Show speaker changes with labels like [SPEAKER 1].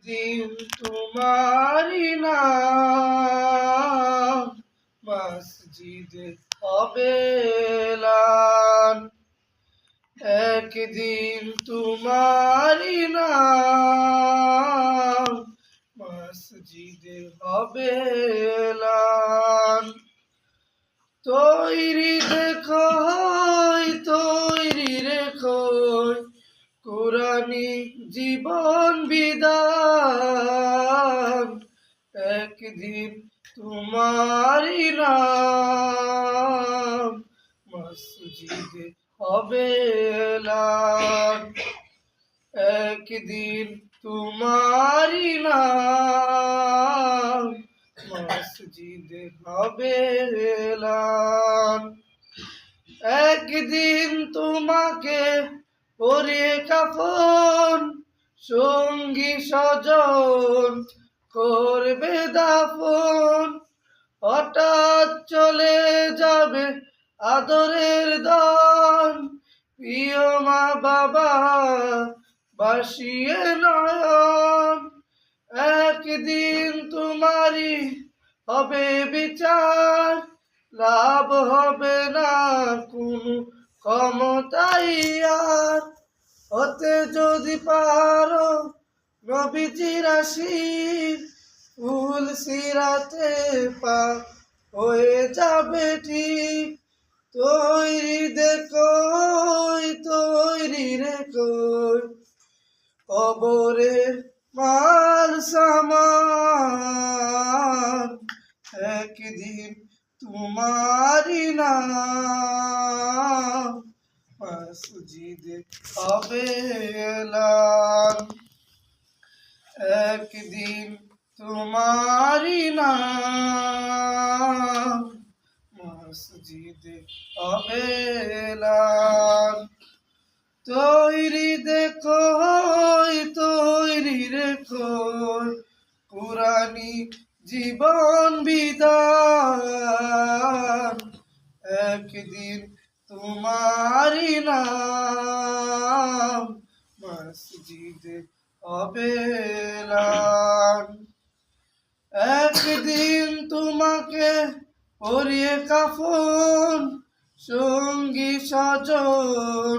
[SPEAKER 1] দিন তোমারি নাম মসজিদে হবে এলান। একদিন তোমারি নাম মসজিদে হবে এলান। তৈরি রেখো কোরআনী জীবন বিধান। একদিন তোমারি নাম মসজিদে হবে এলান। একদিন তোমারি নাম মসজিদে হবে এলান। একদিন তোমাকে পরিয়ে কাফন, সঙ্গী স্বজন করবে দাফন। হঠাৎ চলে যাবে আদরের দন, প্রিয় মা বাবা বাসিয়ে নয়ন। একদিন তোমারই হবে বিচার, লাভ হবে না কোনো ক্ষমতাই আর। হতে যদি পারো নবীজির আশির, ফুল সিরাতে পা হয়ে যাবে ঠিক। তৈরি রেখো কবরের মাল সামান। একদিন তোমারি নাম মসজিদে হবে এলান। একদিন তোমারি নাম মসজিদে হবে এলান। তৈরি রেখো কোরআনী জীবন বিধান। একদিন তোমারি নাম মসজিদে হবে এলান। একদিন তোমাকে পরিয়ে কাফন, সঙ্গী স্বজন